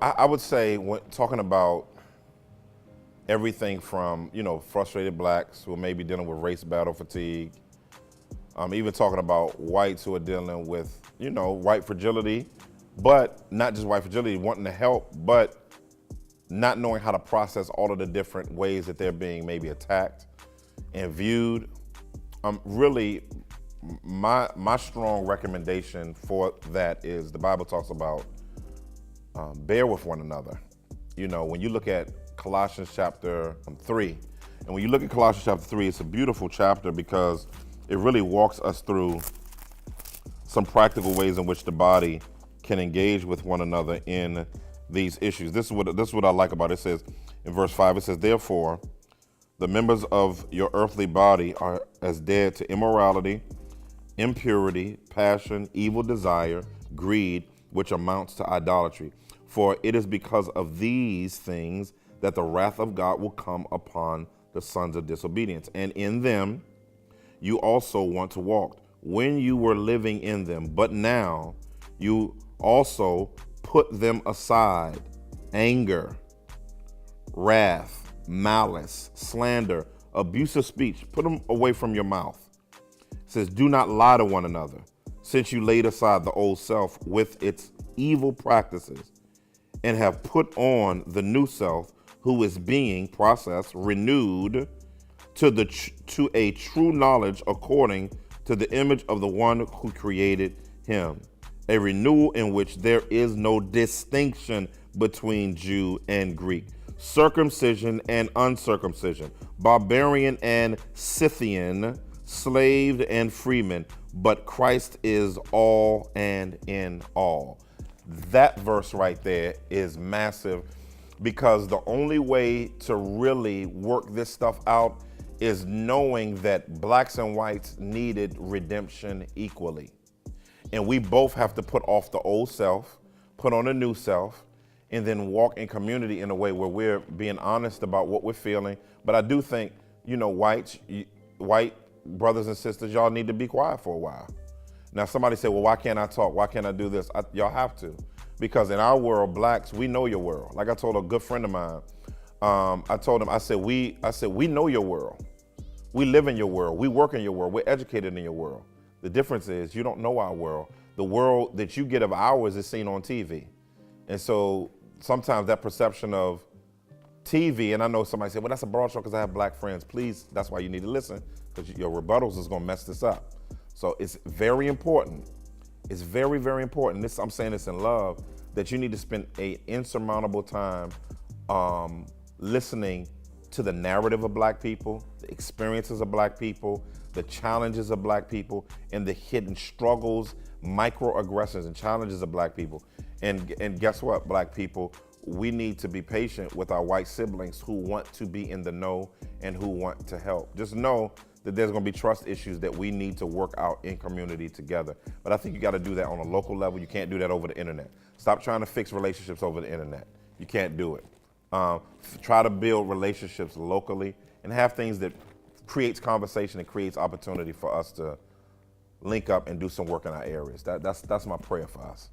I would say when talking about everything from, frustrated blacks who may be dealing with race battle fatigue, even talking about whites who are dealing with, white fragility, but not just white fragility, wanting to help, but not knowing how to process all of the different ways that they're being maybe attacked and viewed. Really, my strong recommendation for that is the Bible talks about bear with one another. When you look at Colossians chapter 3, and when you look at Colossians chapter 3, it's a beautiful chapter because it really walks us through some practical ways in which the body can engage with one another in these issues. This is what I like about it. It says in verse 5, it says, therefore, the members of your earthly body are as dead to immorality, impurity, passion, evil desire, greed, which amounts to idolatry. For it is because of these things that the wrath of God will come upon the sons of disobedience. And in them you also want to walk when you were living in them. But now you also put them aside: anger, wrath, malice, slander, abusive speech. Put them away from your mouth. It says, do not lie to one another, since you laid aside the old self with its evil practices and have put on the new self, who is being processed, renewed to a true knowledge according to the image of the one who created him. A renewal in which there is no distinction between Jew and Greek, circumcision and uncircumcision, barbarian and Scythian, slave and freeman, but Christ is all and in all. That verse right there is massive, because the only way to really work this stuff out is knowing that blacks and whites needed redemption equally. And we both have to put off the old self, put on a new self, and then walk in community in a way where we're being honest about what we're feeling. But I do think, white brothers and sisters, y'all need to be quiet for a while. Now, somebody said, well, why can't I talk? Why can't I do this? Y'all have to. Because in our world, blacks, we know your world. Like I told a good friend of mine, I told him, I said, we know your world. We live in your world. We work in your world. We're educated in your world. The difference is you don't know our world. The world that you get of ours is seen on TV. And so sometimes that perception of TV, and I know somebody said, well, that's a broad stroke because I have black friends. Please, that's why you need to listen, because your rebuttals is going to mess this up. So it's very important. It's very, very important. I'm saying this in love, that you need to spend an insurmountable time listening to the narrative of black people, the experiences of black people, the challenges of black people, and the hidden struggles, microaggressions and challenges of black people. And guess what, black people? We need to be patient with our white siblings who want to be in the know and who want to help. Just know that there's going to be trust issues that we need to work out in community together. But I think you got to do that on a local level. You can't do that over the internet. Stop trying to fix relationships over the internet. You can't do it. Try to build relationships locally and have things that creates conversation and creates opportunity for us to link up and do some work in our areas. That's my prayer for us.